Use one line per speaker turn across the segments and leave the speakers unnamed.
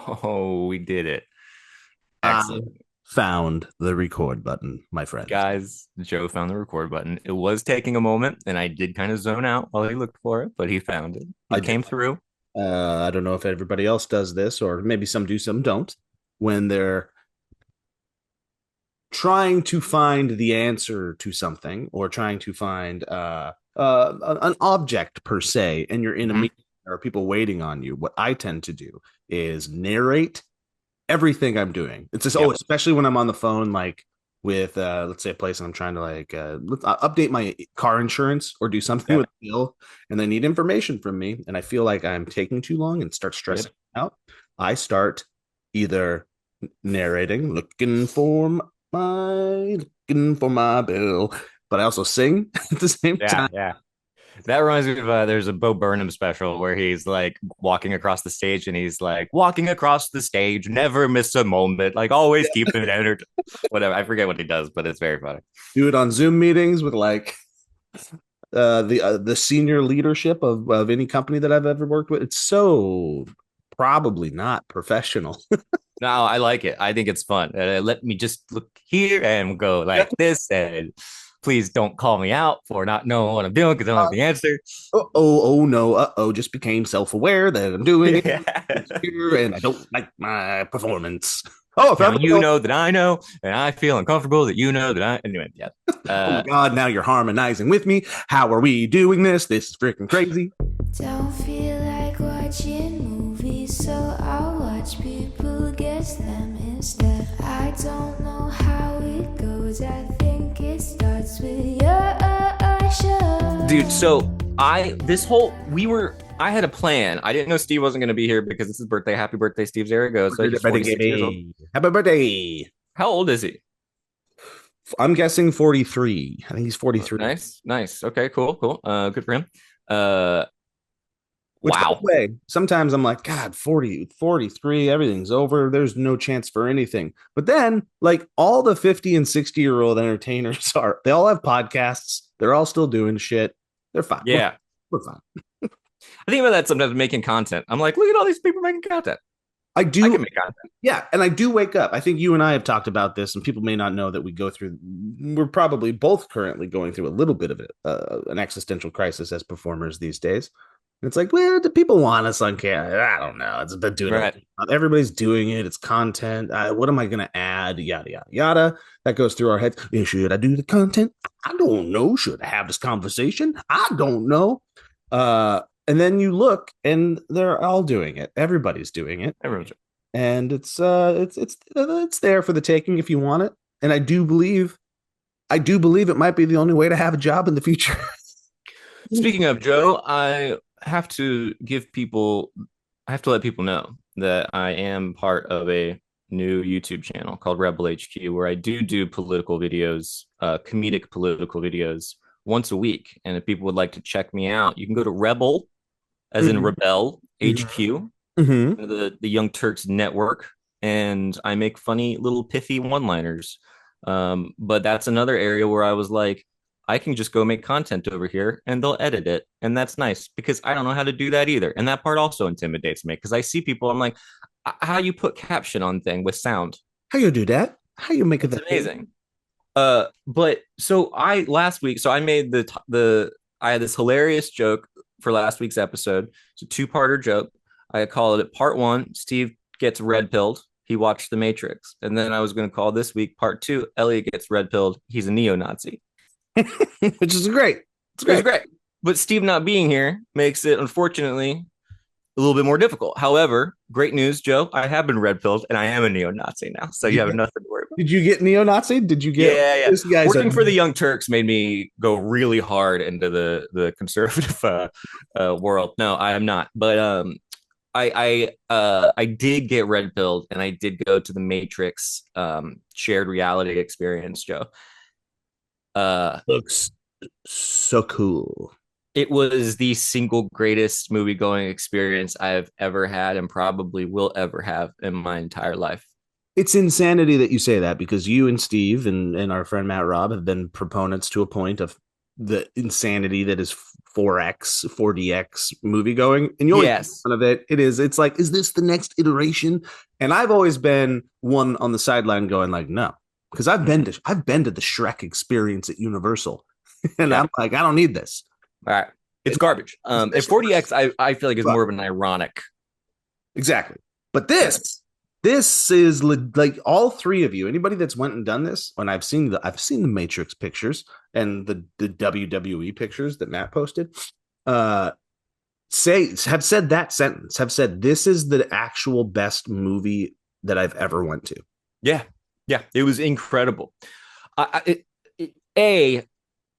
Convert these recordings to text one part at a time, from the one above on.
Oh, we did it.
I
Excellent.
found the record button, my friend.
Guys, Joe found the record button. It was taking a moment, and I did kind of zone out while he looked for it, but he found it.
I
He
do.
came through.
I don't know if everybody else does this, or maybe some do, some don't. When they're trying to find the answer to something, or trying to find an object per se, and you're in a
Mhm.
meeting, there are people waiting on you. What I tend to do is narrate everything I'm doing. It's just,
Yep.
especially when I'm on the phone, like with let's say a place and I'm trying to update my car insurance or do something
Okay.
with the bill, and they need information from me, and I feel like I'm taking too long and start stressing
Yep.
out. I start either narrating, looking for my bill, but I also sing at the same
Yeah.
time.
Yeah. That reminds me of there's a Bo Burnham special where he's like walking across the stage and he's like, walking across the stage, never miss a moment, like always keep it entered. Whatever. I forget what he does, but it's very funny.
Do it on Zoom meetings with like the senior leadership of any company that I've ever worked with. It's so probably not professional.
No, I like it. I think it's fun. Let me just look here and go like this. And please don't call me out for not knowing what I'm doing because I don't have the answer.
Oh no, just became self-aware that I'm doing it
Yeah.
here and I don't like my performance. Oh, I
Now
found the
you
bill.
know that I know, and I feel uncomfortable that you know that I. Anyway, yeah.
Oh my
Uh,
god, now you're harmonizing with me. How are we doing this? This is freaking crazy.
Don't feel like watching movies, so I'll watch people guess them instead. I don't know how it goes, I think it starts with your
dude,
show.
so I had a plan. I didn't know Steve wasn't going to be here because it's his birthday. Happy birthday, Steve Zaragoza. He's 46 years old.
Happy birthday.
How old is he?
I'm guessing 43. I think he's 43.
Nice, nice. Okay, cool, cool. Good for him. Uh,
Which, by the
wow.
way, sometimes I'm like, God, 40, 43, everything's over. There's no chance for anything. But then, like, all the 50 and 60-year-old entertainers they all have podcasts. They're all still doing shit. They're fine.
Yeah.
We're fine.
I think about that sometimes making content. I'm like, look at all these people making content.
I
I
do.
can make content.
Yeah. And I do wake up. I think you and I have talked about this, and people may not know that we're probably both currently going through a little bit of an existential crisis as performers these days. It's like, well, do people want us on camera? I don't know. It's been doing
Right.
it. Everybody's doing it. It's content. What am I going to add? Yada, yada, yada. That goes through our heads. Should I do the content? I don't know. Should I have this conversation? I don't know. And then you look and they're all doing it. Everybody's doing it.
Everyone's
And it's there for the taking if you want it. And I do believe it might be the only way to have a job in the future.
Speaking of Joe, I have to let people know that I am part of a new YouTube channel called Rebel HQ, where I do political videos, comedic political videos once a week. And if people would like to check me out, you can go to Rebel, as in
Mhm.
Rebel
Mhm.
HQ,
Mhm.
the Young Turks network, and I make funny little pithy one-liners. But that's another area where I was like, I can just go make content over here and they'll edit it. And that's nice because I don't know how to do that either. And that part also intimidates me because I see people, I'm like, how you put caption on thing with sound?
How you do that? How you make it
It's
that thing?
amazing. But so I last week, so I made I had this hilarious joke for last week's episode. It's a two-parter joke. I called it part one, Steve gets red pilled. He watched The Matrix. And then I was going to call this week part two, Elliott gets red pilled. He's a neo-Nazi.
Which is great. It's
It was
great.
great. But Steve not being here makes it, unfortunately, a little bit more difficult. However, great news, Joe. I have been red pilled and I am a neo Nazi now. So
Did
you
you
have
get,
nothing to worry about.
did you get neo-Nazi? Did you get
Yeah, yeah.
this guy's a
Working for the Young Turks made me go really hard into the conservative world. No, I am not. But I did get red pilled and I did go to the Matrix shared reality experience, Joe.
looks so cool.
It was the single greatest movie going experience I've ever had and probably will ever have in my entire life.
It's insanity that you say that because you and Steve and our friend Matt Robb have been proponents to a point of the insanity that is 4X, 4DX movie going, and you always make
Yes.
fun of it. It's like, is this the next iteration? And I've always been one on the sideline going like, no, because I've been to the Shrek experience at Universal, and
Yeah.
I'm like, I don't need this.
All right. It's garbage. And 40X, I feel like is
Well,
more of an ironic.
exactly. But this is like all three of you. Anybody that's went and done this, and I've seen the Matrix pictures and the WWE pictures that Matt posted. Have said that sentence. Have said this is the actual best movie that I've ever went to.
Yeah. Yeah. It was incredible. A,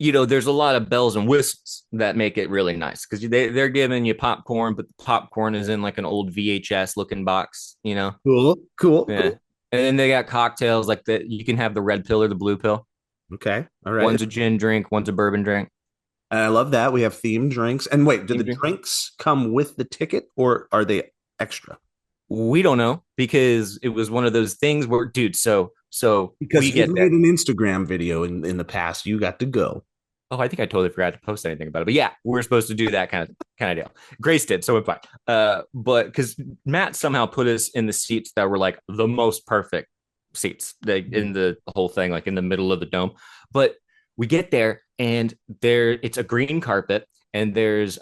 there's a lot of bells and whistles that make it really nice because they're giving you popcorn, but the popcorn is in like an old VHS looking box,
Cool.
Yeah. And then they got cocktails like that. You can have the red pill or the blue pill.
Okay. All right.
One's a gin drink, one's a bourbon drink.
And I love that. We have themed drinks. And wait, do the
drink.
drinks come with the ticket or are they extra?
We don't know because it was one of those things where, dude, so
Because
we
you
get
made an Instagram video in the past, you got to go.
Oh, I think I totally forgot to post anything about it. But yeah, we're supposed to do that kind of deal. Grace did, so it's fine. But because Matt somehow put us in the seats that were like the most perfect seats in the whole thing, like in the middle of the dome. But we get there and it's a green carpet and there's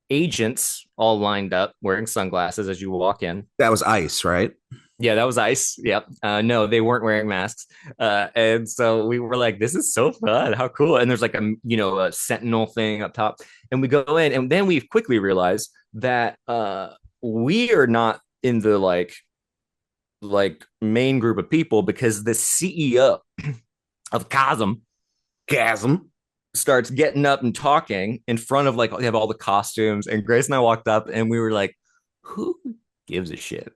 agents all lined up wearing sunglasses as you walk in.
That was ICE, right?
Yeah, that was ICE. Yep. No, they weren't wearing masks. And so we were like, this is so fun. How cool. And there's like a sentinel thing up top. And we go in and then we quickly realize that we are not in the like main group of people because the CEO of Chasm starts getting up and talking in front of like they have all the costumes. And Grace and I walked up and we were like, who gives a shit?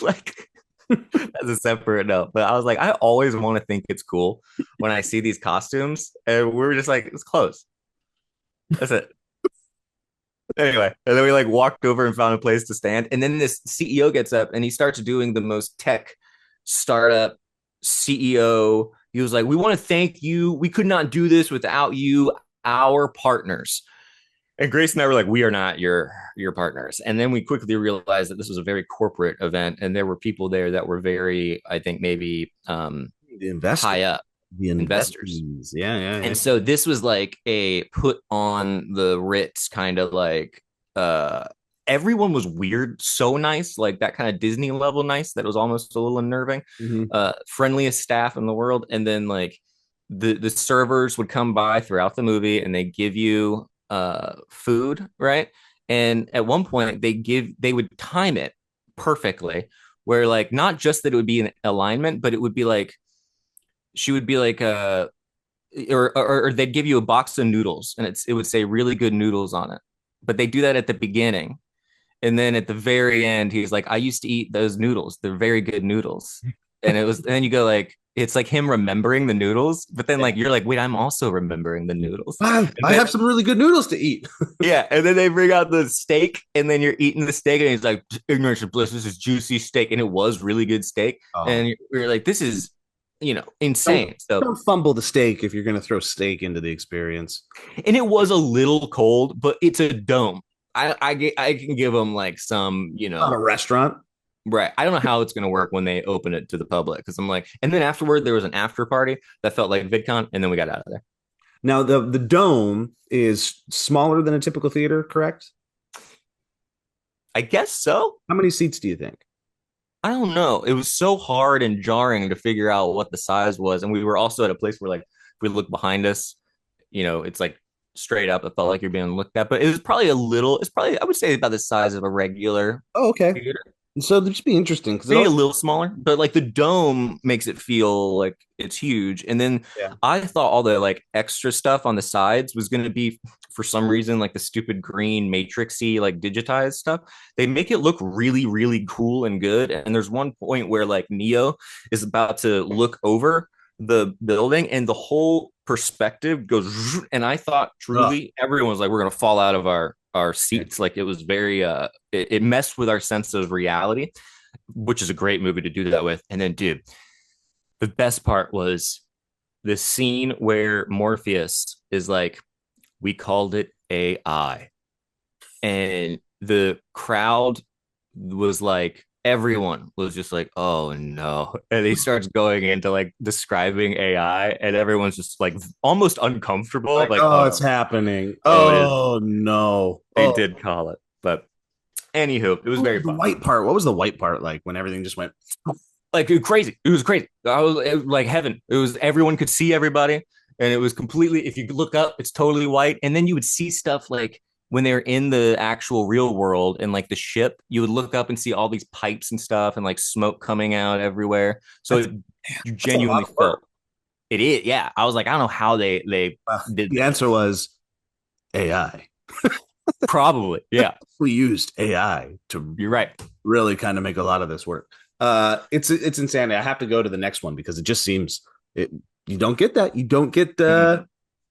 Like that's a separate note. But I was like, I always want to think it's cool when I see these costumes. And we were just like, it's close. That's it. Anyway, and then we like walked over and found a place to stand. And then this CEO gets up and he starts doing the most tech startup CEO. He was like, we want to thank you. We could not do this without you, our partners. And Grace and I were like, we are not your partners. And then we quickly realized that this was a very corporate event. And there were people there that were very, I think, maybe high up.
The investors. Yeah.
And so this was like a put on the Ritz kind of like everyone was weird, so nice, like that kind of Disney level nice that was almost a little unnerving. Friendliest staff in the world. And then like the servers would come by throughout the movie and they give you food, right? And at one point they would time it perfectly where like not just that it would be in alignment, but it would be like she would be like or they'd give you a box of noodles and it would say really good noodles on it, but they do that at the beginning and then at the very end he's like, I used to eat those noodles, they're very good noodles. And then you go like, it's like him remembering the noodles, but then like you're like, wait, I'm also remembering the noodles.
I have some really good noodles to eat.
Yeah, and then they bring out the steak, and then you're eating the steak, and he's like, ignorance of bliss, this is juicy steak, and it was really good steak. And you're like, this is insane.
Don't fumble the steak if you're going to throw steak into the experience.
And it was a little cold, but it's a dome. I can give them like some,
not a restaurant.
Right. I don't know how it's going to work when they open it to the public because I'm like, and then afterward, there was an after party that felt like VidCon, and then we got out of there.
Now, the dome is smaller than a typical theater, correct?
I guess so.
How many seats do you think?
I don't know. It was so hard and jarring to figure out what the size was. And we were also at a place where, like, if we look behind us, it's like straight up. It felt like you're being looked at, but it was probably I would say about the size of a regular theater.
So it'd just be interesting because
maybe a little smaller, but like the dome makes it feel like it's huge. And then I thought all the like extra stuff on the sides was going to be for some reason like the stupid green matrixy like digitized stuff. They make it look really, really cool and good. And there's one point where like Neo is about to look over the building and the whole perspective goes, and I thought truly everyone was like, we're going to fall out of our seats. Like it was very it messed with our sense of reality, which is a great movie to do that with. And then dude, the best part was the scene where Morpheus is like, we called it AI. And the crowd was like, everyone was just like, oh no. And he starts going into like describing AI, and everyone's just like almost uncomfortable.
Like,
Like,
oh,
oh,
it's happening.
oh, it is.
Oh no.
They
Oh,
did call it. But anywho, it was
ooh,
very
the
fun.
white part. What was the white part like when everything just went?
Like, it was crazy. It was crazy. It was like heaven. It was everyone could see everybody. And it was completely, if you look up, it's totally white. And then you would see stuff like when they're in the actual real world and like the ship, you would look up and see all these pipes and stuff and like smoke coming out everywhere. So
That's,
you
that's a lot
genuinely
of work.
felt it is. Yeah. I was like, I don't know how they did
The
this.
answer was AI.
Probably. Yeah.
We used AI to
You're right.
really kind of make a lot of this work. It's insanity. I have to go to the next one because it just seems it. You don't get that. You don't get
Mm-hmm.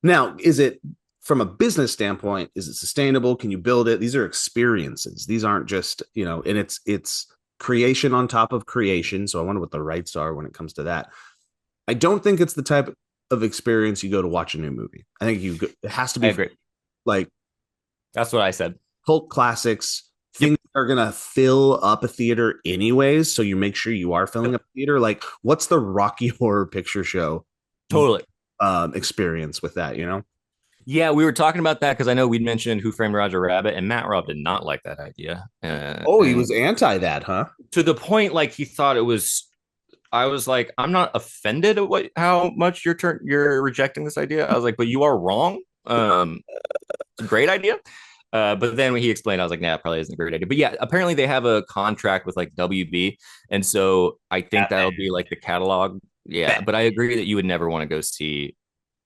now. Is it from a business standpoint? Is it sustainable? Can you build it? These are experiences. These aren't just and it's creation on top of creation. So I wonder what the rights are when it comes to that. I don't think it's the type of experience you go to watch a new movie. I think it has to
I
be
agree.
like
That's what I said.
cult classics,
Yep.
things that are gonna fill up a theater anyways. So you make sure you are filling up a theater. Like, what's the Rocky Horror Picture Show
Totally.
experience with that?
Yeah, we were talking about that because I know we'd mentioned Who Framed Roger Rabbit, and Matt Robb did not like that idea.
Oh, he
And
was anti that, huh?
to the point, like he thought it was. I was like, I'm not offended at how much you're rejecting this idea. I was like, but you are wrong. It's a great idea. But then when he explained, I was like, nah, it probably isn't a great idea. But yeah, apparently they have a contract with like WB. And so I think that'll be like the catalog. Yeah. But I agree that you would never want to go see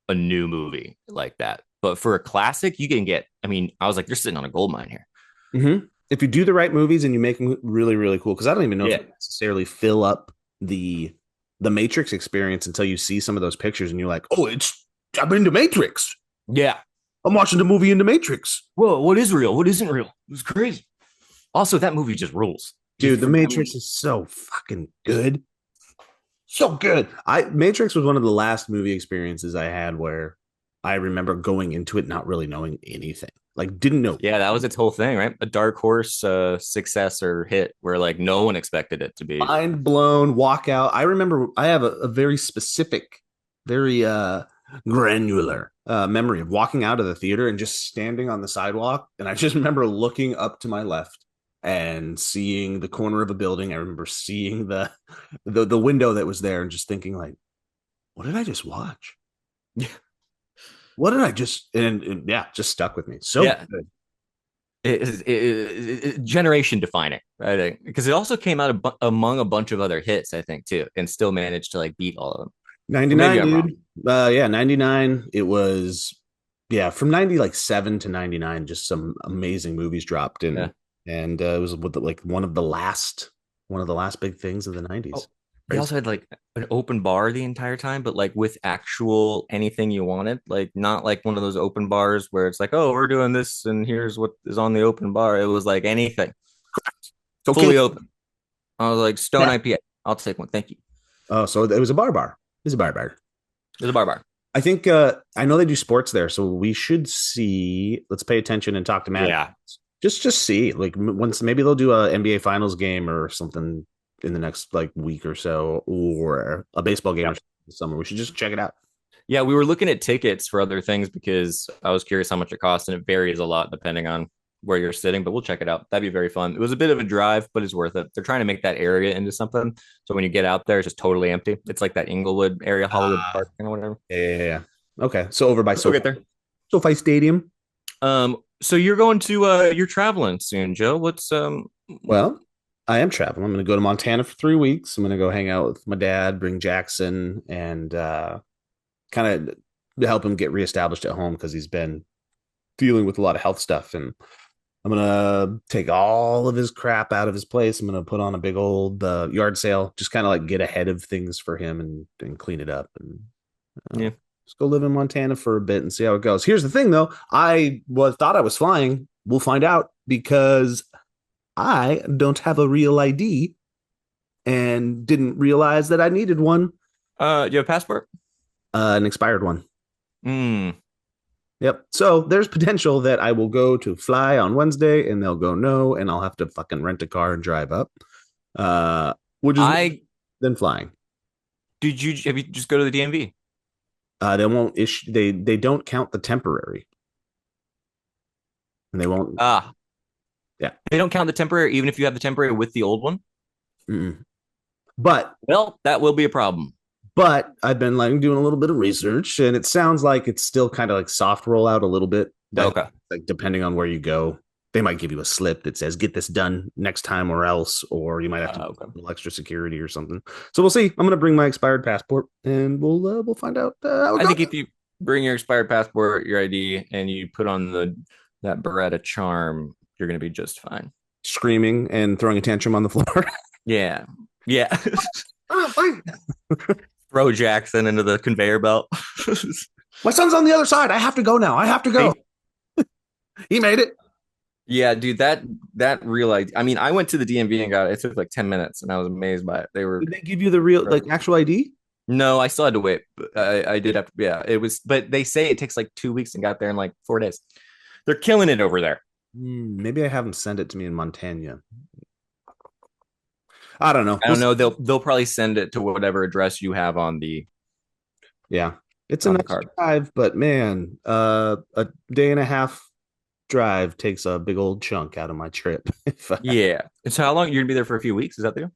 a new movie like that. But for a classic, you can get, I mean, I was like, you're sitting on a gold mine here.
Mm-hmm. If you do the right movies and you make them really, really cool, because I don't even know if
Yeah.
you necessarily fill up the Matrix experience until you see some of those pictures and you're like, oh, I've been to Matrix.
Yeah.
I'm watching the movie in the Matrix.
Whoa, what is real? What isn't real? It was crazy. Also, that movie just rules.
Dude, the Matrix is so fucking good. So good. Matrix was one of the last movie experiences I had where I remember going into it not really knowing anything. Like, didn't know.
Yeah, that was its whole thing, right? A dark horse success or hit where like no one expected it to be.
Mind blown, walk out. I remember I have a very specific, very granular memory of walking out of the theater and just standing on the sidewalk. And I just remember looking up to my left and seeing the corner of a building. I remember seeing the window that was there and just thinking like, what did I just watch? What did I just and yeah, just stuck with me. So
Yeah.
good.
Generation defining, I think, because it also came out among a bunch of other hits, I think, too, and still managed to like beat all of them.
99, dude. Yeah, 99. It was from 97 to 99, just some amazing movies dropped in.
Yeah.
And it was with like one of the last big things of the 90s.
Oh, they also had like an open bar the entire time, but like with actual anything you wanted, like not like one of those open bars where it's like, oh, we're doing this and here's what is on the open bar. It was like anything.
Okay.
Fully open. I was like, Stone IPA. I'll take one. Thank you.
Oh, so it was a bar. It was a bar.
It was a bar.
I think I know they do sports there, so we should see. Let's pay attention and talk to Matt.
Yeah.
Just see, like, once maybe they'll do a NBA Finals game or something in the next like week or so, or a baseball game this summer. We should just check it out.
Yeah, we were looking at tickets for other things because I was curious how much it costs, and it varies a lot depending on where you're sitting, but we'll check it out. That'd be very fun. It was a bit of a drive, but it's worth it. They're trying to make that area into something. So when you get out there, it's just totally empty. It's like that Inglewood area, Hollywood Park, or whatever.
Yeah. Okay, so over by
We'll get there.
SoFi Stadium.
So you're going to you're traveling soon, Joe. What's
Well, I am traveling. I'm going to go to Montana for 3 weeks. I'm going to go hang out with my dad, bring Jackson, and kind of help him get reestablished at home because he's been dealing with a lot of health stuff. And I'm going to take all of his crap out of his place. I'm going to put on a big old yard sale, just kind of like get ahead of things for him and clean it up. And just go live in Montana for a bit and see how it goes. Here's the thing, though. Thought I was flying. We'll find out because I don't have a real ID and didn't realize that I needed one.
you have a passport?
An expired one. Yep. So there's potential that I will go to fly on Wednesday and they'll go no, and I'll have to fucking rent a car and drive up. Which is
I
than flying.
have you just go to the DMV?
They won't issue they don't count the temporary. And they won't.
Ah,
Yeah.
they don't count the temporary, even if you have the temporary with the old one.
Mm-mm. But
Well, that will be a problem.
I've been like doing a little bit of research, and it sounds like it's still kind of like soft rollout a little bit.
Okay.
Like depending on where you go, they might give you a slip that says "Get this done next time or else," or you might have to do a little extra security or something. So we'll see. I'm gonna bring my expired passport, and we'll find out. How it
I
goes.
think if you bring your expired passport, your ID, and you put on that Beretta charm, you're gonna be just fine.
Screaming and throwing a tantrum on the floor.
Yeah. Yeah.
Oh, fine.
Throw Jackson into the conveyor belt.
My son's on the other side. I have to go now. I have to go. He made it.
Yeah, dude, that real ID. I mean, I went to the DMV and got it. It took like 10 minutes and I was amazed by it.
Did they give you the real, like, actual ID?
No, I still had to wait. I did have to, yeah, it was, but they say it takes like 2 weeks and got there in like 4 days. They're killing it over there.
Maybe I have them send it to me in Montana. I don't know.
I don't know. They'll probably send it to whatever address you have on the.
Yeah, it's a nice drive, but man, a day and a half drive takes a big old chunk out of my trip.
Yeah. And so how long you're gonna be there for a few weeks? Is that the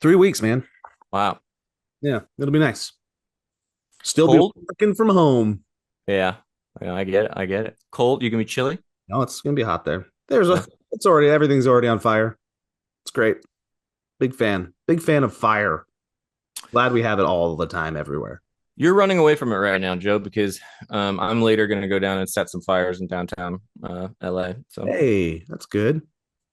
3 weeks, man?
Wow.
Yeah, it'll be nice. Still
Cold?
be working from home.
Yeah. I get it. I get it. Cold? You gonna be chilly?
No, it's gonna be hot there. It's already everything's already on fire. It's great. Big fan of fire. Glad we have it all the time everywhere.
You're running away from it right now, Joe, because I'm later going to go down and set some fires in downtown LA. So
hey, that's good.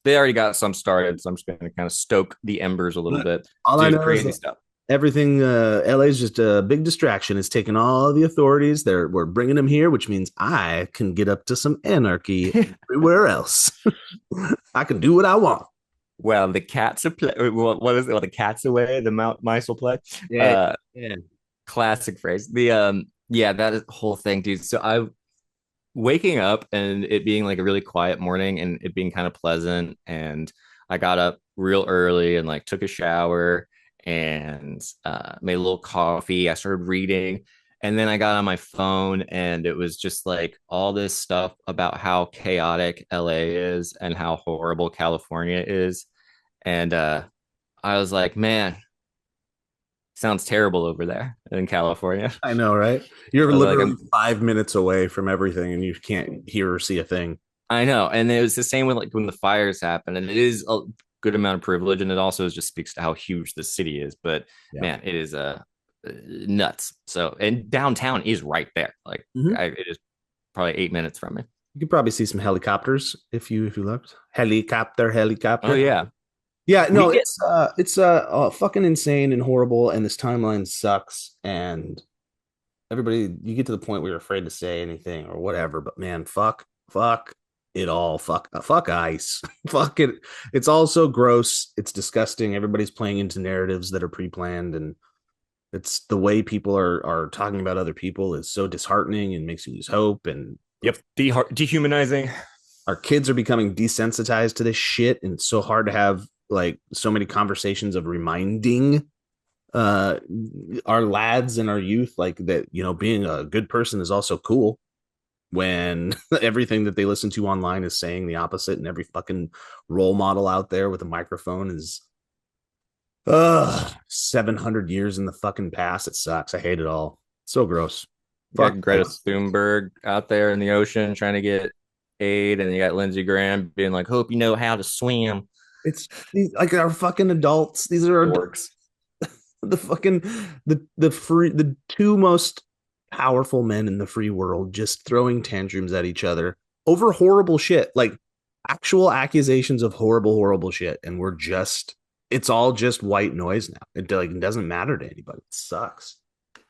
They already got some started, so I'm just going to kind of stoke the embers a little bit.
All I know
crazy
is
stuff.
Everything LA is just a big distraction. It's taking all the authorities. We're bringing them here, which means I can get up to some anarchy everywhere else. I can do what I want.
Well, the cats are play. What is it? Well, the cat's away. The mice will play.
Yeah.
Classic phrase. Yeah, that is the whole thing, dude. So I waking up and it being like a really quiet morning and it being kind of pleasant. And I got up real early and like took a shower and made a little coffee. I started reading. And then I got on my phone and it was just like all this stuff about how chaotic LA is and how horrible California is. And I was like, man, sounds terrible over there in California.
I know, right? You're literally 5 minutes away from everything and you can't hear or see a thing.
I know. And it was the same with like when the fires happen. And it is a good amount of privilege. And it also just speaks to how huge the city is. But man, it is nuts. So, and downtown is right there. Like it is probably 8 minutes from me.
You could probably see some helicopters if you looked. Helicopter.
Oh yeah.
Yeah, no, it's fucking insane and horrible, and this timeline sucks. And everybody, you get to the point where you're afraid to say anything or whatever. But man, fuck it all. Fuck ice. Fuck it. It's all so gross. It's disgusting. Everybody's playing into narratives that are pre-planned, and it's the way people are talking about other people is so disheartening and makes you lose hope. And
dehumanizing.
Our kids are becoming desensitized to this shit, and it's so hard to have like so many conversations of reminding our lads and our youth like that, you know, being a good person is also cool when everything that they listen to online is saying the opposite, and every fucking role model out there with a microphone is 700 years in the fucking past. It sucks. I hate it all. So gross.
Fuck Greta Thunberg out there in the ocean trying to get aid, and you got Lindsey Graham being like, hope you know how to swim.
It's like our fucking adults. These are
dorks.
The fucking the two most powerful men in the free world just throwing tantrums at each other over horrible shit, like actual accusations of horrible shit, and it's all just white noise now. It doesn't matter to anybody. It sucks.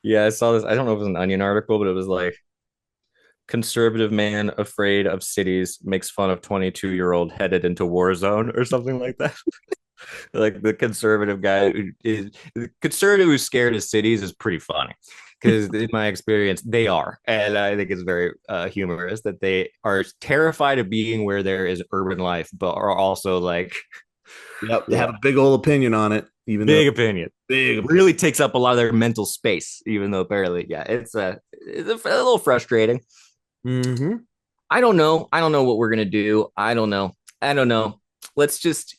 Yeah, I saw this. I don't know if it was an Onion article, but it was like conservative man afraid of cities makes fun of 22-year-old headed into war zone or something like that. Like the conservative guy who's scared of cities is pretty funny because in my experience, they are. And I think it's very humorous that they are terrified of being where there is urban life, but are also like,
Yep, they
yeah,
have a big old opinion on it, even though
big opinion.
big opinion.
Really takes up a lot of their mental space, even though apparently, yeah, it's a little frustrating.
Mm-hmm.
I don't know. I don't know what we're gonna do. I don't know. I don't know. Let's just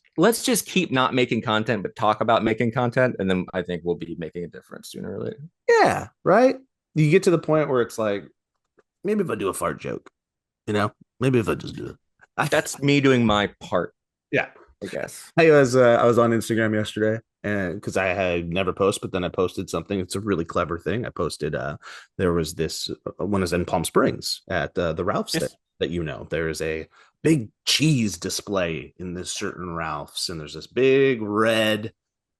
keep not making content, but talk about making content, and then I think we'll be making a difference sooner or later.
Yeah, right. You get to the point where it's like, maybe if I do a fart joke, maybe if I just do it.
That's me doing my part,
Yeah.
I guess.
I was on Instagram yesterday, and because I had never posted, but then I posted something. It's a really clever thing. I posted there was this when I was in Palm Springs at the Ralph's
Yes.
that there is a big cheese display in this certain Ralph's, and there's this big red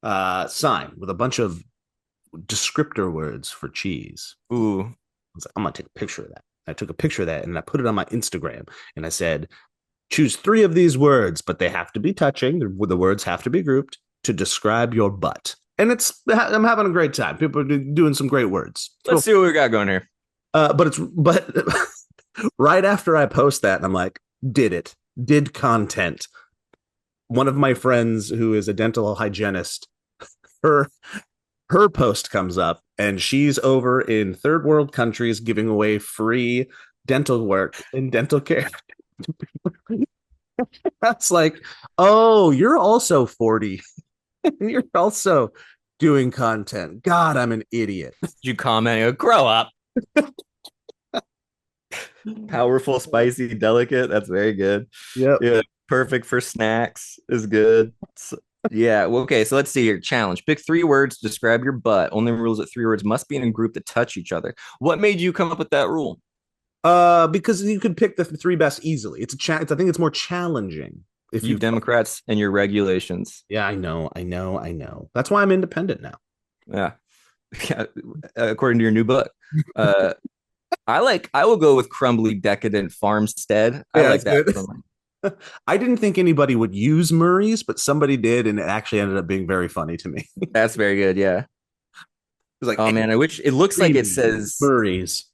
sign with a bunch of descriptor words for cheese.
Ooh.
I was like, I'm gonna take a picture of that. I took a picture of that and I put it on my Instagram, and I said, choose 3 of these words, but they have to be touching. The words have to be grouped to describe your butt. And I'm having a great time. People are doing some great words.
Let's see what we got going here.
But right after I post that, and I'm like, did content. One of my friends who is a dental hygienist, her post comes up, and she's over in third world countries giving away free dental work and dental care. That's like, oh, you're also 40. You're also doing content. God, I'm an idiot.
You comment, grow up. Powerful, spicy, delicate. That's very good.
Yep.
Yeah, perfect for snacks is good. Yeah. Well, okay. So let's see here. Challenge. Pick 3 words. Describe your butt. Only rules that 3 words must be in a group that touch each other. What made you come up with that rule?
Because you could pick the 3 best easily. I think it's more challenging if
you Democrats and your regulations.
Yeah, I know. That's why I'm independent now.
Yeah. According to your new book. I will go with crumbly, decadent farmstead. I like that.
I didn't think anybody would use Murray's, but somebody did, and it actually ended up being very funny to me.
That's very good. Yeah. It
was like,
oh man, I wish it looks like it says
Murray's.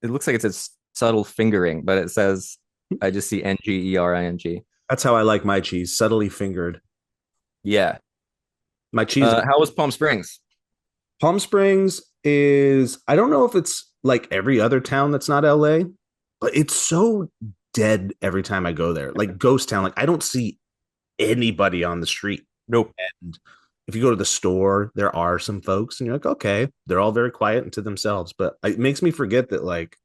It looks like it says subtle fingering, but it says I just see NGERING.
That's how I like my cheese, subtly fingered.
Yeah.
My cheese.
How was Palm Springs?
Palm Springs is, I don't know if it's like every other town that's not LA, but it's so dead every time I go there. Like ghost town. Like I don't see anybody on the street.
Nope.
And if you go to the store, there are some folks, and you're like, okay, they're all very quiet and to themselves. But it makes me forget that, like,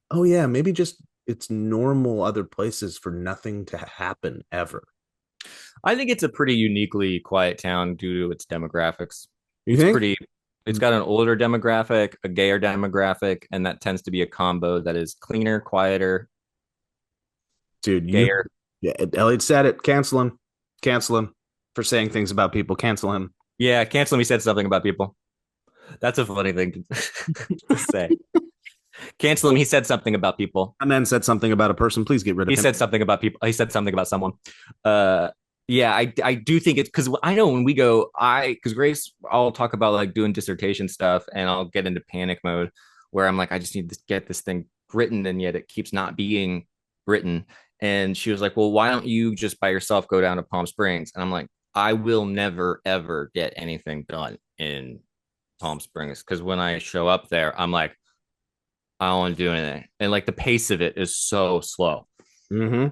oh yeah, maybe just it's normal other places for nothing to happen ever.
I think it's a pretty uniquely quiet town due to its demographics.
You think?
It's got an older demographic, a gayer demographic, and that tends to be a combo that is cleaner, quieter.
Dude,
gayer.
Yeah, Elliott said it. Cancel him for saying things about people. Cancel him.
Yeah, cancel him. He said something about people. That's a funny thing to say. Cancel him. He said something about people.
And then said something about a person. Please get rid of him.
He said something about people. He said something about someone. Yeah, I do think it's because I know when we go, because Grace, I'll talk about like doing dissertation stuff, and I'll get into panic mode where I'm like, I just need to get this thing written, and yet it keeps not being written. And she was like, well, why don't you just by yourself go down to Palm Springs? And I'm like, I will never, ever get anything done in Palm Springs because when I show up there, I'm like, I don't want to do anything. And like the pace of it is so slow.
Mm-hmm.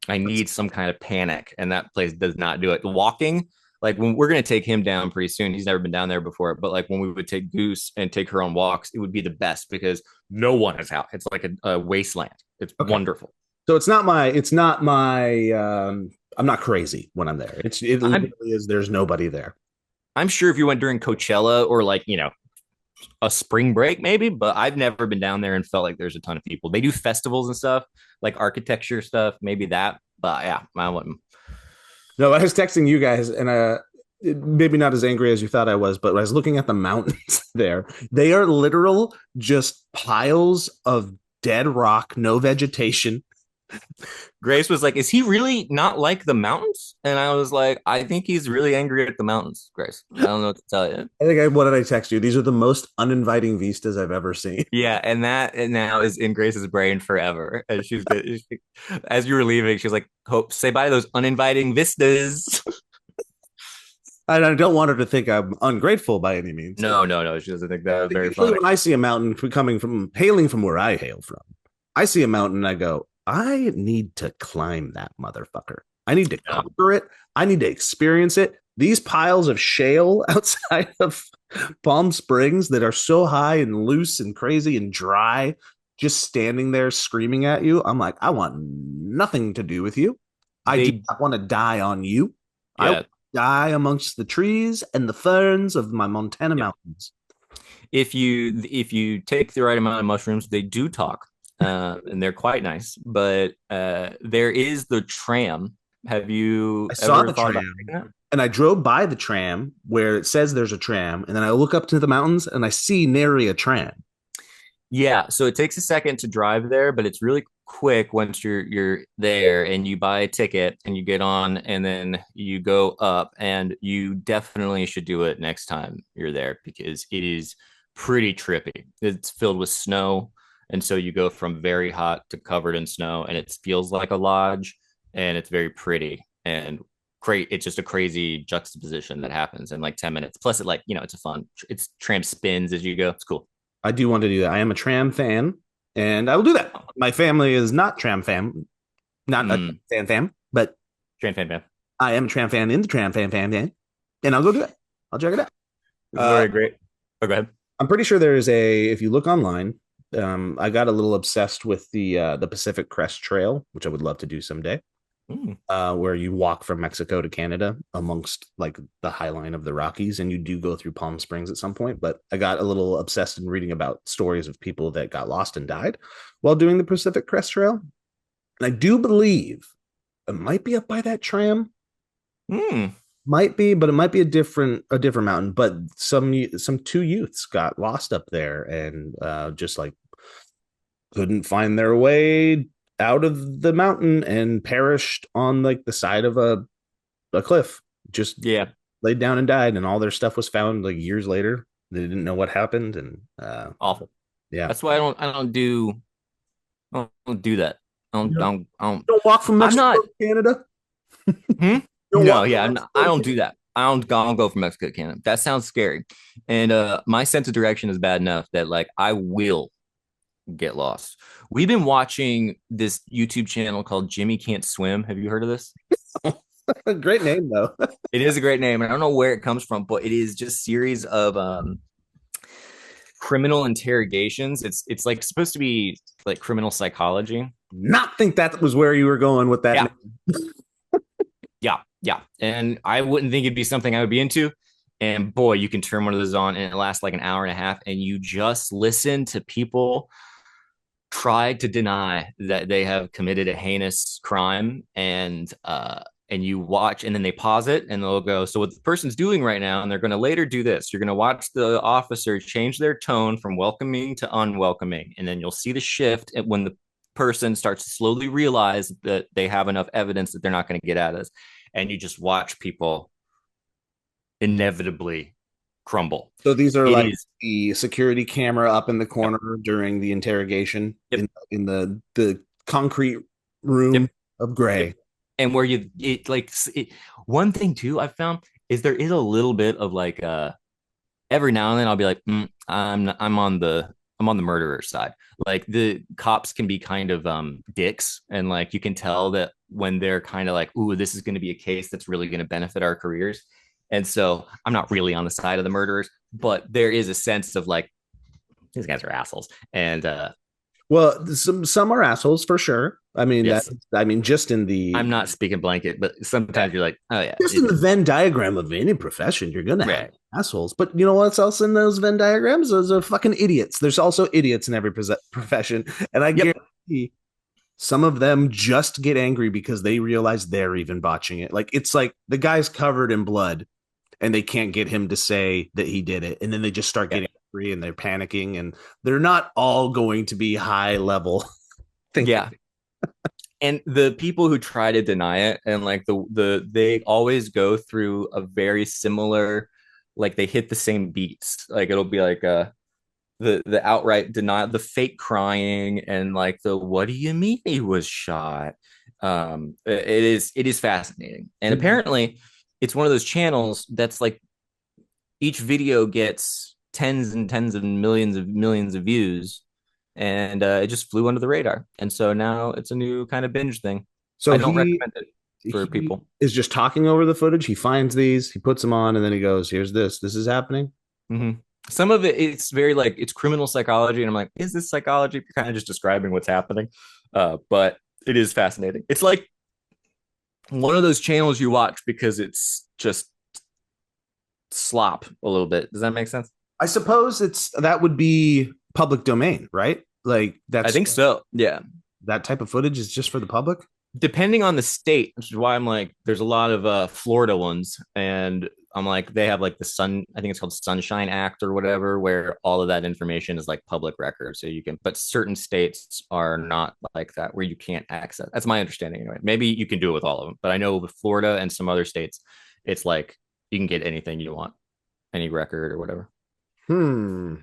I need some kind of panic, and that place does not do it. Walking, like when we're going to take him down pretty soon. He's never been down there before, but like when we would take Goose and take her on walks, it would be the best because no one is out. It's like a wasteland. It's wonderful.
So it's not my I'm not crazy when I'm there. It literally is. There's nobody there.
I'm sure if you went during Coachella or like, a spring break maybe, but I've never been down there and felt like there's a ton of people. They do festivals and stuff like architecture stuff, maybe that, but yeah, I wouldn't.
No, I was texting you guys and maybe not as angry as you thought I was, but when I was looking at the mountains there, they are literal just piles of dead rock, no vegetation.
Grace was like, "Is he really not like the mountains?" And I was like, "I think he's really angry at the mountains, Grace. I don't know what to tell you."
What did I text you? These are the most uninviting vistas I've ever seen.
Yeah, and that and now is in Grace's brain forever. And as you were leaving, she's like, "Hope say bye to those uninviting vistas."
I don't want her to think I'm ungrateful by any means.
No, no, no. She doesn't think that was very
Usually
funny.
when I see a mountain hailing from where I hail from, I see a mountain and I go, I need to climb that motherfucker. I need to
Yeah.
conquer it. I need to experience it. These piles of shale outside of Palm Springs that are so high and loose and crazy and dry, just standing there screaming at you. I'm like, I want nothing to do with you. I do
They
not want to die on you. I
yeah.
die amongst the trees and the ferns of my Montana
Yeah.
mountains.
If you take the right amount of mushrooms, they do talk, and they're quite nice. But there is the tram. Have you
I saw
ever
the
thought about
tram
taking that?
and I drove by the tram where it says there's a tram, and then I look up to the mountains and I see nary a tram.
Yeah, so it takes a second to drive there, but it's really quick once you're there and you buy a ticket and you get on and then you go up, and you definitely should do it next time you're there because it is pretty trippy. It's filled with snow, and so you go from very hot to covered in snow, and it feels like a lodge, and it's very pretty and great. It's just a crazy juxtaposition that happens in like 10 minutes. Plus it like, it's a fun, it's tram spins as you go. It's cool.
I do want to do that. I am a tram fan, and I will do that. My family is not tram fan, not a
Mm,
fan, but
tram fan fan.
I am a tram fan in the tram fan, and I'll go do it. I'll check it out.
This is
Uh,
very great. Oh, go ahead.
I'm pretty sure there is if you look online, I got a little obsessed with the Pacific Crest Trail, which I would love to do someday.
Mm.
Where you walk from Mexico to Canada amongst like the high line of the Rockies, and you do go through Palm Springs at some point. But I got a little obsessed in reading about stories of people that got lost and died while doing the Pacific Crest Trail. And I do believe it might be up by that tram.
Mm.
Might be, but it might be a different mountain. But some two youths got lost up there and just like couldn't find their way out of the mountain and perished on like the side of a cliff. Just
Yeah.
laid down and died, and all their stuff was found like years later. They didn't know what happened, and
Awful.
yeah.
That's why I don't do that.
Don't walk from
I'm
Mexico
not.
to Canada.
Hmm?
Don't
No,
walk
yeah,
from Mexico
I
to
don't
Canada.
do that. I don't go from Mexico to Canada. That sounds scary. And my sense of direction is bad enough that like I will get lost. We've been watching this YouTube channel called Jimmy Can't Swim. Have you heard of this?
Great name though.
It is a great name. And I don't know where it comes from, but it is just series of criminal interrogations. It's like supposed to be like criminal psychology.
Not think that was where you were going with that
Yeah.
name.
Yeah, yeah. And I wouldn't think it'd be something I would be into. And boy, you can turn one of those on and it lasts like an hour and a half, and you just listen to people try to deny that they have committed a heinous crime, and you watch, and then they pause it and they'll go, so what the person's doing right now, and they're going to later do this, you're going to watch the officer change their tone from welcoming to unwelcoming, and then you'll see the shift when the person starts to slowly realize that they have enough evidence that they're not going to get at us, and you just watch people inevitably crumble.
So these are
It
like
is.
the security camera up in the corner during the interrogation
Yep.
in the concrete room
Yep.
of gray.
Yep. And where one thing too I found is there is a little bit of like every now and then I'll be like, I'm on the murderer side. Like the cops can be kind of dicks, and like you can tell that when they're kind of like, ooh, this is going to be a case that's really going to benefit our careers. And so I'm not really on the side of the murderers, but there is a sense of like, these guys are assholes. And
Well, some are assholes for sure. I mean
yes,
just in the
I'm not speaking blanket, but sometimes you're like, oh yeah,
just in the Venn diagram of any profession, you're gonna have
right.
assholes. But you know what's else in those Venn diagrams? Those are fucking idiots. There's also idiots in every profession, and I
Yep.
guarantee some of them just get angry because they realize they're even botching it. Like it's like the guy's covered in blood, and they can't get him to say that he did it, and then they just start
Yeah.
getting angry and they're panicking, and they're not all going to be high level.
Yeah. And the people who try to deny it, and like they always go through a very similar, like they hit the same beats. Like it'll be like the outright denial, the fake crying, and like the what do you mean he was shot? It is fascinating, and apparently it's one of those channels that's like each video gets tens and tens of millions of views, and it just flew under the radar. And so now it's a new kind of binge thing.
So
I don't recommend it for
he
people.
is just talking over the footage. He finds these, he puts them on, and then he goes, "Here's this. This is happening."
Mm-hmm. Some of it's very like it's criminal psychology, and I'm like, is this psychology? You're kind of just describing what's happening, but it is fascinating. It's like one of those channels you watch because it's just slop a little bit. Does that make sense?
I suppose that would be public domain, right? Like
I think so. Yeah.
That type of footage is just for the public.
Depending on the state, which is why I'm like, there's a lot of Florida ones, and I'm like, they have like I think it's called Sunshine Act or whatever, where all of that information is like public record. So you can, but certain states are not like that, where you can't access. That's my understanding anyway. Maybe you can do it with all of them, but I know with Florida and some other states, it's like you can get anything you want, any record or whatever.
Joe.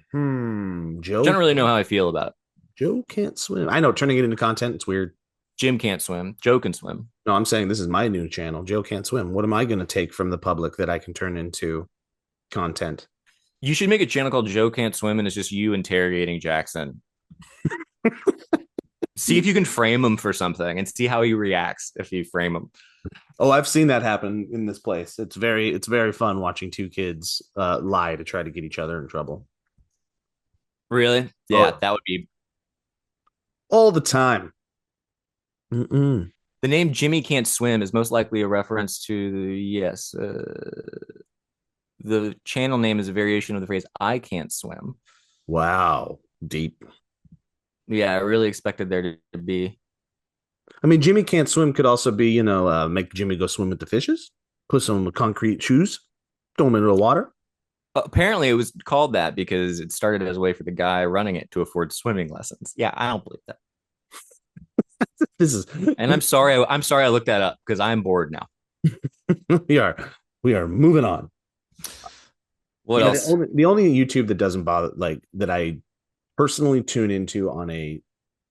Don't really know how I feel about it.
Joe can't swim. I know, turning it into content, it's weird.
Jim can't swim. Joe can swim.
No, I'm saying this is my new channel. Joe can't swim. What am I going to take from the public that I can turn into content?
You should make a channel called Joe Can't Swim, and it's just you interrogating Jackson. See if you can frame him for something and see how he reacts if you frame him.
Oh, I've seen that happen in this place. It's very fun watching two kids lie to try to get each other in trouble.
Really? Yeah, that would be
all the time.
The name Jimmy Can't Swim is most likely a reference to the channel name is a variation of the phrase I can't swim.
Wow, deep.
Yeah, I really expected there to be.
I mean, Jimmy Can't Swim could also be, make Jimmy go swim with the fishes, put some concrete shoes, throw him into the water.
Apparently it was called that because it started as a way for the guy running it to afford swimming lessons. Yeah, I don't believe that. And I'm sorry I looked that up because I'm bored now.
we are moving on.
What else?
The only YouTube that doesn't bother, like, that I personally tune into on a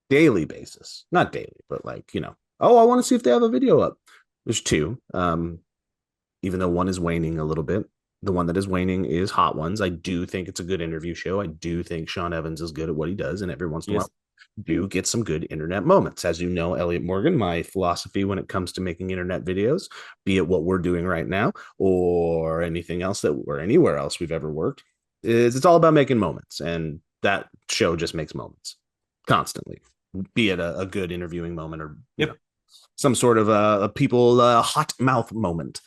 daily basis, not daily, but like, I want to see if they have a video up. There's two, even though one is waning a little bit. The one that is waning is Hot Ones. I do think it's a good interview show. I do think Sean Evans is good at what he does, and every once in a while do get some good internet moments. As you know, Elliott Morgan, my philosophy when it comes to making internet videos, be it what we're doing right now or anything else or anywhere else we've ever worked, is it's all about making moments, and that show just makes moments constantly, be it a good interviewing moment or some sort of a people hot mouth moment.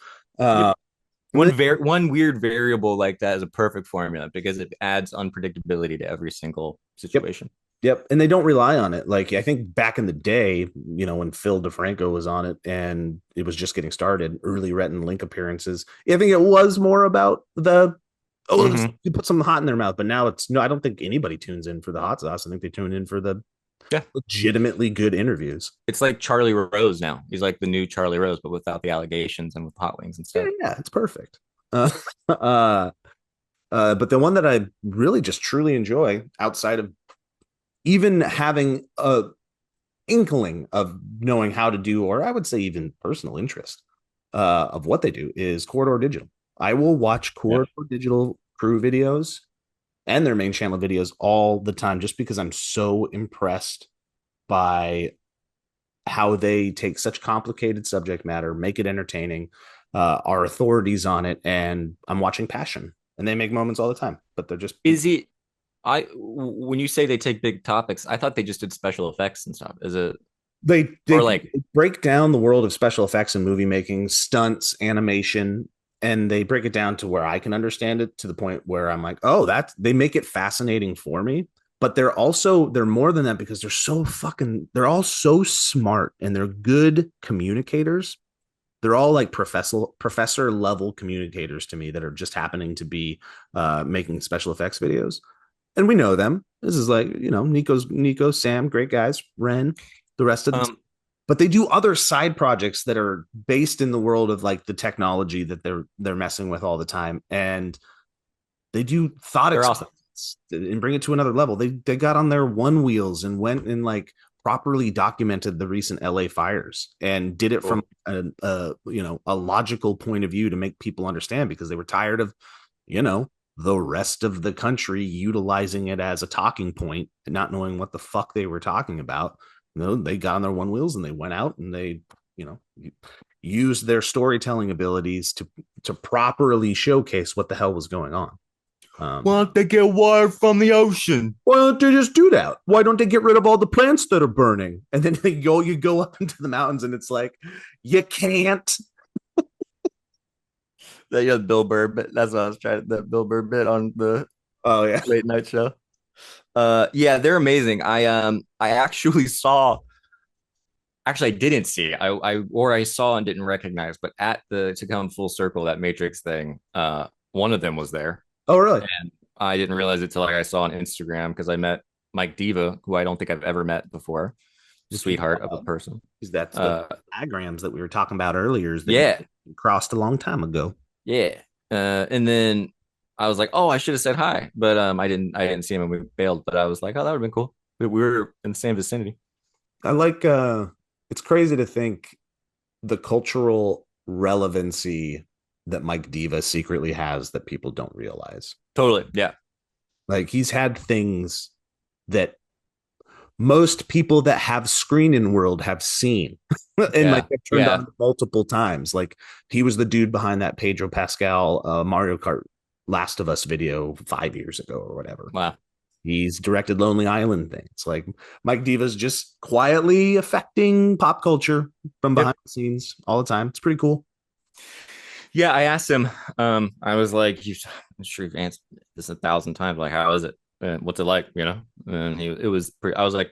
One weird variable like that is a perfect formula because it adds unpredictability to every single situation.
Yep. And they don't rely on it. Like, I think back in the day, when Phil DeFranco was on it and it was just getting started, early Rhett and Link appearances, I think it was more about you put something hot in their mouth. But now I don't think anybody tunes in for the hot sauce. I think they tune in for the legitimately good interviews. It's
like Charlie Rose now. He's like the new Charlie Rose, but without the allegations and with hot wings instead.
Yeah, it's perfect. But the one that I really just truly enjoy, outside of even having a inkling of knowing how to do, or I would say even personal interest of what they do, is Corridor Digital. I will watch Corridor Digital crew videos and their main channel videos all the time, just because I'm so impressed by how they take such complicated subject matter, make it entertaining, are authorities on it, and I'm watching passion. And they make moments all the time, but they're just
when you say they take big topics, I thought they just did special effects and stuff. Is it
they break down the world of special effects and movie making, stunts, animation, and they break it down to where I can understand it, to the point where I'm like, oh, they make it fascinating for me. But they're more than that, because they're all so smart, and they're good communicators. They're all like professor level communicators to me that are just happening to be making special effects videos. And we know them. This is like, Nico, Sam, great guys, Ren, the rest of them. but they do other side projects that are based in the world of like the technology that they're messing with all the time, and they do thought
They're awesome.
experiments and bring it to another level. They got on their one wheels and went and like properly documented the recent LA fires and did it from a logical point of view to make people understand, because they were tired of the rest of the country utilizing it as a talking point and not knowing what the fuck they were talking about. They got on their one wheels and they went out and they used their storytelling abilities to properly showcase what the hell was going on.
Why don't they get water from the ocean?
Why don't they just do that? Why don't they get rid of all the plants that are burning? And then you go up into the mountains and it's like, you can't.
That Bill Burr bit. That's what I was trying. That Bill Burr bit on the late night show. Yeah, they're amazing. I actually saw. Actually, I didn't see. I saw and didn't recognize. But to come full circle, that Matrix thing. One of them was there.
Oh, really?
And I didn't realize it till I saw on Instagram, because I met Mike Diva, who I don't think I've ever met before. Sweetheart of a person.
That's the diagrams that we were talking about earlier.
Yeah,
crossed a long time ago.
Yeah. And then I was like, oh, I should have said hi, but I didn't see him and we bailed. But I was like, oh, that would have been cool. We were in the same vicinity.
I like it's crazy to think the cultural relevancy that Mike Diva secretly has that people don't realize.
Totally. Yeah.
Like, he's had things that most people that have screen in world have seen and like they've turned on multiple times. Like, he was the dude behind that Pedro Pascal Mario Kart Last of Us video 5 years ago or whatever.
Wow.
He's directed Lonely Island things. Like, Mike Diva's just quietly affecting pop culture from behind the scenes all the time. It's pretty cool.
Yeah, I asked him. I was like, I'm sure you've answered this 1,000 times. Like, how is it? What's it like? And it was pretty. I was like,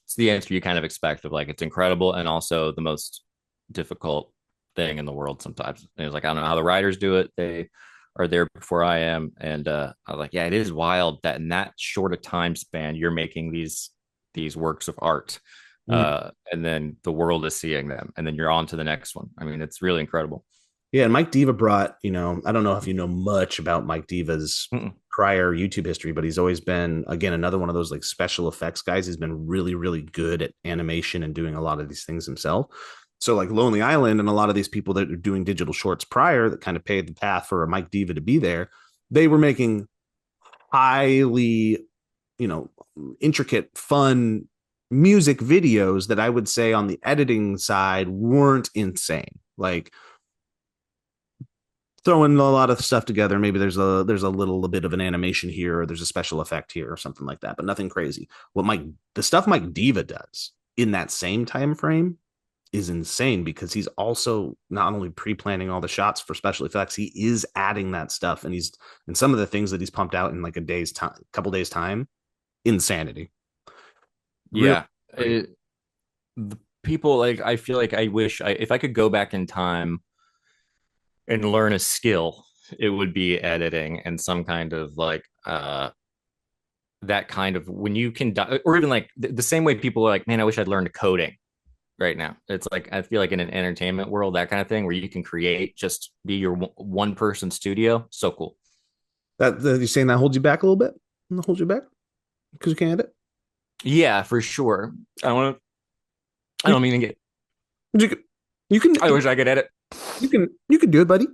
it's the answer you kind of expect of like, it's incredible and also the most difficult thing in the world sometimes. And he was like, I don't know how the writers do it. They are there before I am. And I was like, yeah, it is wild that in that short a time span, you're making these works of art. And then the world is seeing them, and then you're on to the next one. I mean, it's really incredible.
Yeah, and Mike Diva brought, I don't know if you know much about Mike Diva's prior YouTube history, but he's always been, again, another one of those like special effects guys. He's been really, really good at animation and doing a lot of these things himself. So like Lonely Island and a lot of these people that are doing digital shorts prior that kind of paved the path for a Mike Diva to be there, they were making highly, intricate, fun music videos that I would say on the editing side weren't insane. Like, throwing a lot of stuff together. Maybe there's a little bit of an animation here, or there's a special effect here or something like that, but nothing crazy. The stuff Mike Diva does in that same time frame is insane, because he's also not only pre-planning all the shots for special effects, he is adding that stuff. And some of the things that he's pumped out in like couple days time, insanity.
Yeah. The people, like, I feel like I wish if I could go back in time and learn a skill, it would be editing and some kind of like that kind of, when you can or even like the same way people are like, man, I wish I'd learned coding right now. It's like, I feel like in an entertainment world, that kind of thing where you can create, just be your one person studio. So cool.
That you're saying that holds you back a little bit? Holds you back because you can't edit?
Yeah, for sure. I don't mean to get.
You can.
I wish I could edit.
You can do it, buddy.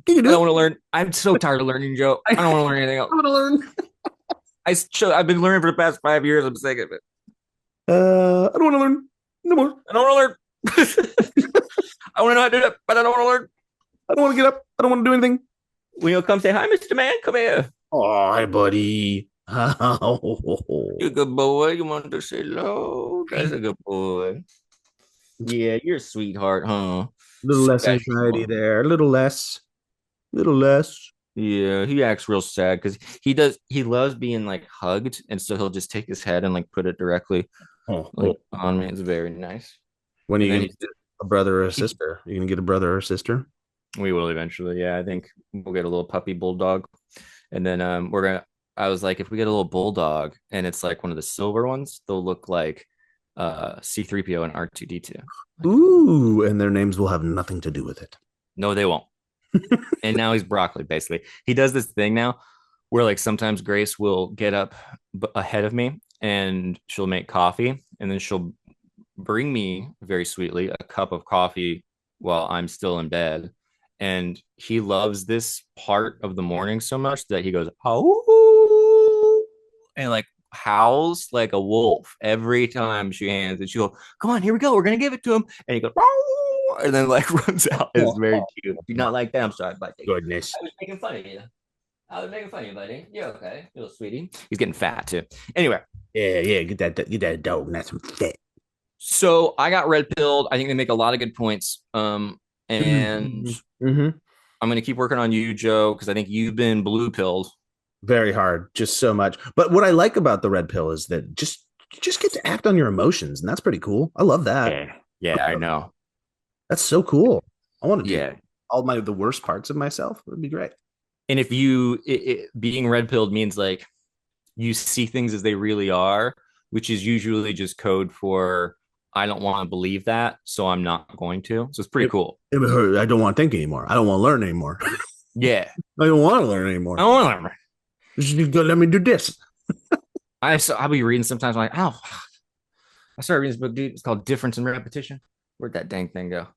You can do
I don't want to learn. I'm so tired of learning, Joe. I don't want to learn anything else.
I want to learn.
I've been learning for the past 5 years. I'm sick of it.
I don't want to learn no more.
I don't want to learn. I want to know how to do that, but I don't want to learn.
I don't want to get up. I don't want to do anything.
When you'll come say hi, Mr. Man, come here.
Oh, hi, buddy.
You're a good boy. You want to say hello? That's a good boy. Yeah, you're a sweetheart, huh?
Little less anxiety there. A little less.
Yeah, he acts real sad because he loves being like hugged, and so he'll just take his head and like put it directly on me. It's very nice.
When are you gonna get a brother or a sister? Are you gonna get a brother or a sister?
We will eventually. Yeah, I think we'll get a little puppy bulldog, and then I was like, if we get a little bulldog and it's like one of the silver ones, they'll look like C3PO and R2D2.
Ooh, and their names will have nothing to do with it.
No, they won't. And now he's broccoli, basically. He does this thing now where like sometimes Grace will get up ahead of me and she'll make coffee and then she'll bring me very sweetly a cup of coffee while I'm still in bed. And he loves this part of the morning so much that he goes, oh, and like howls like a wolf every time she hands it. She goes, come on, here we go. We're going to give it to him. And he goes, oh, and then like runs out. It's very cute. Do not like that. I'm sorry, but
Goodness.
I was making fun of you. I was making fun of you, buddy. You're okay. Little sweetie. He's getting fat too. Anyway.
Yeah. Get that dog. That's some fat.
So I got red pilled. I think they make a lot of good points. And
mm-hmm.
I'm going to keep working on you, Joe, because I think you've been blue pilled.
Very hard, just so much. But what I like about the red pill is that you just get to act on your emotions, and that's pretty cool. I love that.
Yeah, I know.
That's so cool. I want to do
yeah.
all the worst parts of myself. It would be great.
And if you being red pilled means like you see things as they really are, which is usually just code for I don't want to believe that, so I'm not going to. So it's pretty cool.
I don't want to think anymore. I don't want to learn anymore.
Yeah.
I don't want to learn anymore.
I don't want to learn.
Let me do this.
I'll be reading sometimes. I'm like, oh, I started reading this book, dude. It's called Difference in Repetition. Where'd that dang thing go?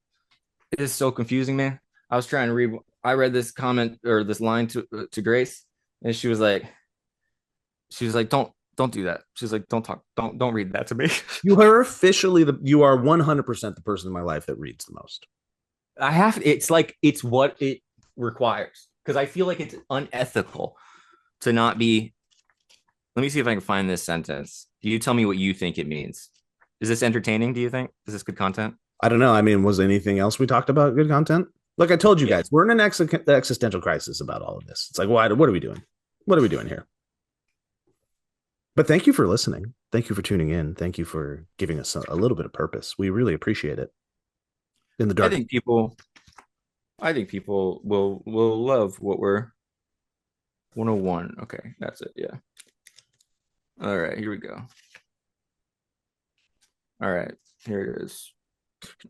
It is so confusing, man. I was trying to read. I read this comment or this line to Grace, and she was like, don't do that. She's like, don't talk, don't read that to me.
You are officially you are 100% the person in my life that reads the most.
It's like it's what it requires because I feel like it's unethical to not be. Let me see if I can find this sentence. You tell me what you think it means. Is this entertaining? Do you think? Is this good content?
I don't know. I mean, was anything else we talked about good content? Like I told you guys, we're in an existential crisis about all of this. It's like, what are we doing? What are we doing here? But thank you for listening. Thank you for tuning in. Thank you for giving us a little bit of purpose. We really appreciate it. In the dark.
I think people will love what we're 101. Okay, that's it. Yeah. All right, here we go. All right, here it is.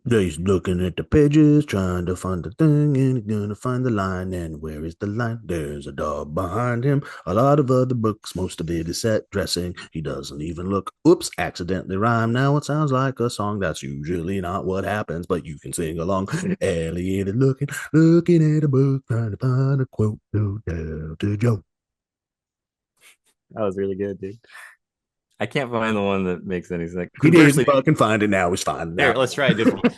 He's looking at the pages, trying to find the thing, and he's gonna find the line. And where is the line? There's a dog behind him. A lot of other books, most of it is set dressing. He doesn't even look. Oops, accidentally rhyme. Now it sounds like a song. That's usually not what happens, but you can sing along. Elliott is looking at a book, trying to find a quote to tell to Joe.
That was really good, dude. I can't find the one that makes any sense.
He didn't fucking find it now. He's fine.
Here, let's try a different one.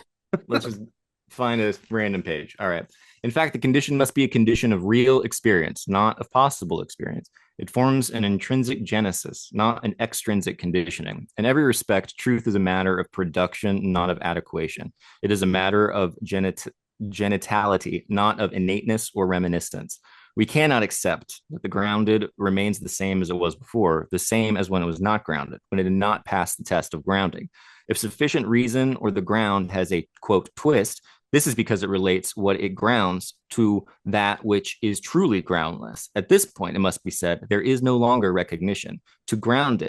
Let's just find a random page. All right. In fact, the condition must be a condition of real experience, not of possible experience. It forms an intrinsic genesis, not an extrinsic conditioning. In every respect, truth is a matter of production, not of adequation. It is a matter of genitality, not of innateness or reminiscence. We cannot accept that the grounded remains the same as it was before, the same as when it was not grounded, when it did not pass the test of grounding. If sufficient reason or the ground has a, quote, twist, this is because it relates what it grounds to that which is truly groundless. At this point, it must be said, there is no longer recognition. To ground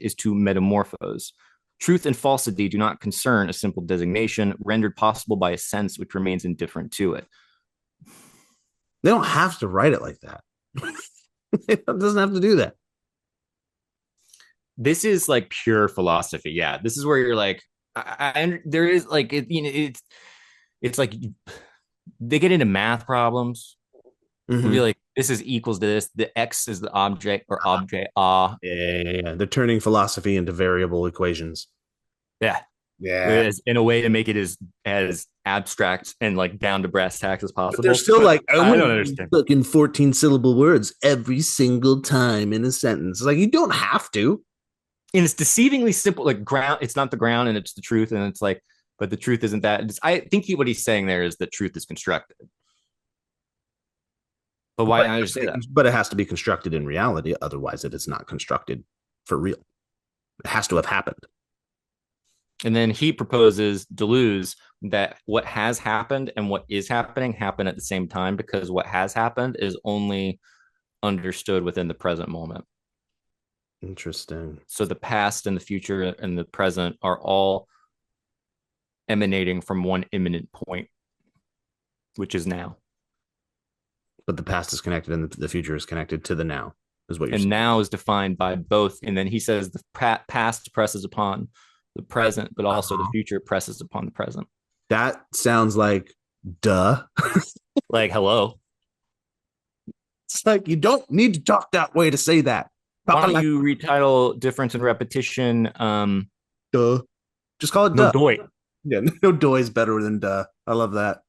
is to metamorphose. Truth and falsity do not concern a simple designation rendered possible by a sense which remains indifferent to it.
They don't have to write it like that. It doesn't have to do that.
This is like pure philosophy. Yeah, this is where you're like, there is like, it's like they get into math problems. Mm-hmm. Be like, this is equals to this. The X is the object or object.
Yeah. They're turning philosophy into variable equations.
Yeah. In a way to make it as abstract and like down to brass tacks as possible. But
they're still like,
I don't understand.
Fucking 14 syllable words every single time in a sentence. Like, you don't have to.
And it's deceivingly simple. Like ground, it's not the ground, and it's the truth, and it's like, but the truth isn't that. I think what he's saying there is that truth is constructed. But why not just say that?
But it has to be constructed in reality. Otherwise, it is not constructed for real. It has to have happened.
And then he proposes, Deleuze, that what has happened and what is happening happen at the same time, because what has happened is only understood within the present moment.
Interesting.
So the past and the future and the present are all emanating from one imminent point, which is now.
But the past is connected and the future is connected to the now, is what you're
And
saying.
now is defined by both. And then he says the past presses upon the present, but also the future presses upon the present.
That sounds like duh.
Like, hello.
It's like you don't need to talk that way to say that.
Why don't you retitle difference and repetition?
Duh. Just call it
No
duh.
doi.
Yeah, no doi is better than duh. I love that.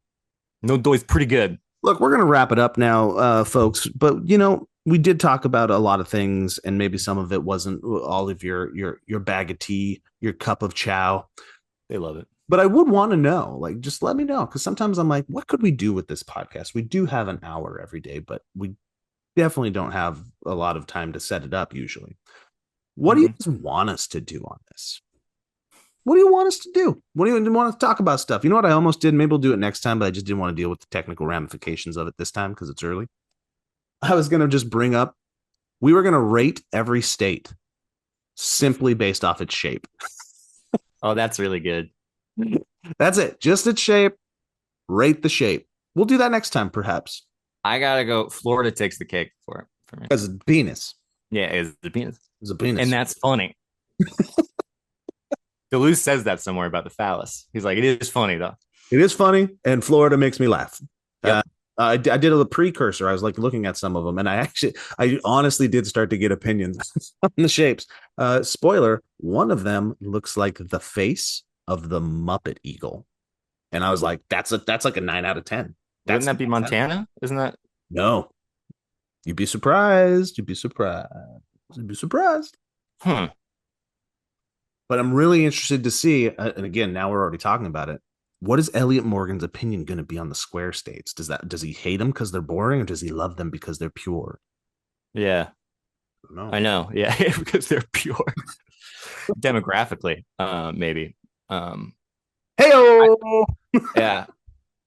No doi is pretty good.
Look, we're gonna wrap it up now, folks. But we did talk about a lot of things, and maybe some of it wasn't all of your bag of tea, your cup of chow.
They love it.
But I would want to know, like, just let me know, because sometimes I'm like, what could we do with this podcast? We do have an hour every day, but we definitely don't have a lot of time to set it up usually. What do you guys want us to do on this? What do you want us to do? What do you want to talk about stuff? You know what I almost did? Maybe we'll do it next time, but I just didn't want to deal with the technical ramifications of it this time because it's early. I was going to just bring up, we were going to rate every state simply based off its shape.
Oh, that's really good.
That's it. Just its shape. Rate the shape. We'll do that next time, perhaps.
I got to go. Florida takes the cake for it for me.
Because it's penis.
Yeah, it's the penis.
It's a penis.
And that's funny. Duluth says that somewhere about the phallus. He's like, it is funny, though.
It is funny, and Florida makes me laugh.
Yep.
I did a precursor. I was like looking at some of them, and I honestly did start to get opinions on the shapes. Spoiler: one of them looks like the face of the Muppet Eagle, and I was like, "That's like a 9 out of 10."
Wouldn't that be Montana? Isn't that?
No, you'd be surprised. You'd be surprised. You'd be surprised. But I'm really interested to see, and again, now we're already talking about it. What is Elliott Morgan's opinion going to be on the square states? Does he hate them because they're boring, or does he love them because they're pure?
Yeah, I know. Yeah, because they're pure. Demographically, maybe.
Hey-o!
Yeah,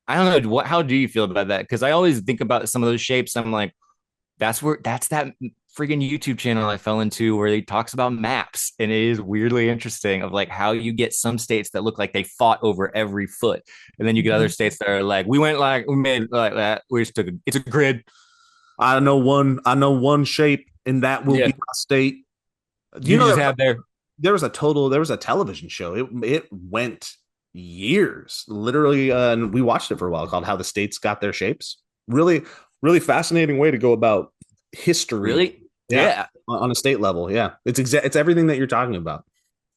I don't know. How do you feel about that? Because I always think about some of those shapes. I'm like, that's that freaking YouTube channel I fell into where he talks about maps, and it is weirdly interesting of like how you get some states that look like they fought over every foot, and then you get other states that are like we made like that. We just took it's a grid.
I know one shape, and that will be my state.
You just have
there was a television show. It went years, literally, and we watched it for a while, called How the States Got Their Shapes. Really, really fascinating way to go about history.
Really? Yeah.
On a state level. Yeah. It's everything that you're talking about.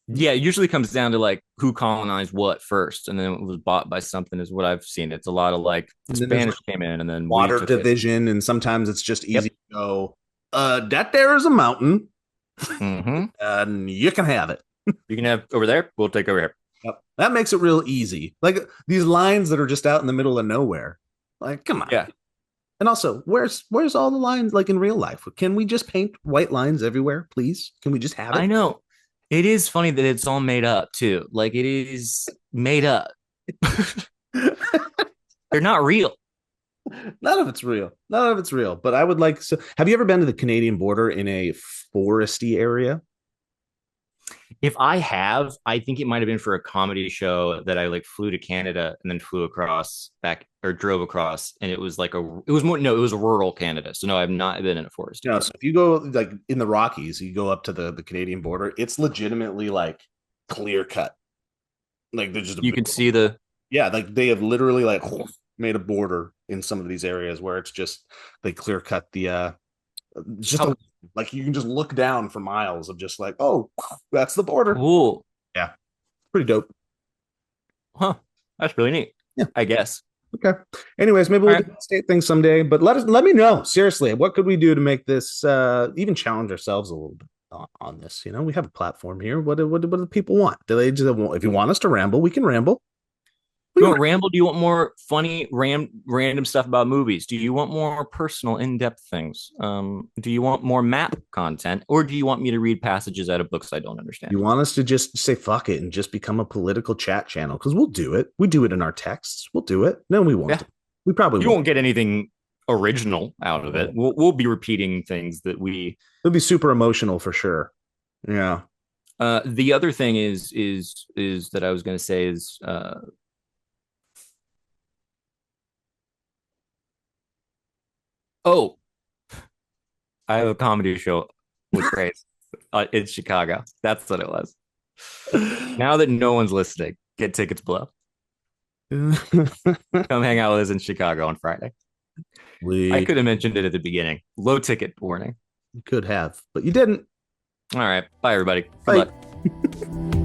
Yeah. It usually comes down to like who colonized what first, and then it was bought by something is what I've seen. It's a lot of like the Spanish came in and then
water division. And sometimes it's just easy to go, that there is a mountain. And you can have it.
You can have over there. We'll take over here.
Yep. That makes it real easy. Like these lines that are just out in the middle of nowhere. Like, come on.
Yeah.
And also, where's all the lines like in real life? Can we just paint white lines everywhere, please? Can we just have it?
I know. It is funny that it's all made up too. Like it is made up. They're not real.
None of it's real. But I would like. So, have you ever been to the Canadian border in a foresty area?
If I have, I think it might have been for a comedy show that I like flew to Canada and then flew across back or drove across, and it was rural Canada. So no, I've not been in a forest.
No, so if you go like in the Rockies, you go up to the Canadian border, it's legitimately like clear cut. Like there's just
you can see
like they have literally like made a border in some of these areas where it's just they clear cut the like you can just look down for miles of just like, oh, that's the border.
Cool.
Yeah. Pretty dope.
Huh. That's really neat.
Yeah.
I guess.
Okay. Anyways, maybe we'll do state things someday, but let me know. Seriously, what could we do to make this even challenge ourselves a little bit on this? You know, we have a platform here. What do people want? Do they just if you want us to ramble, we can ramble.
Do you want ramble? Do you want more funny, random stuff about movies? Do you want more personal, in-depth things? Do you want more map content, or do you want me to read passages out of books I don't understand?
You want us to just say fuck it and just become a political chat channel? Because we'll do it. We do it in our texts. We'll do it. No, we won't. Yeah. We probably
won't get anything original out of it. We'll be repeating things that we.
It'll be super emotional for sure. Yeah.
The other thing is that I was going to say is oh, I have a comedy show with Grace in Chicago. That's what it was. Now that no one's listening, get tickets below. Come hang out with us in Chicago on Friday. I
We
could have mentioned it at the beginning. Low ticket warning.
could have, but you didn't.
All right. Bye, everybody. Good
Bye.
luck.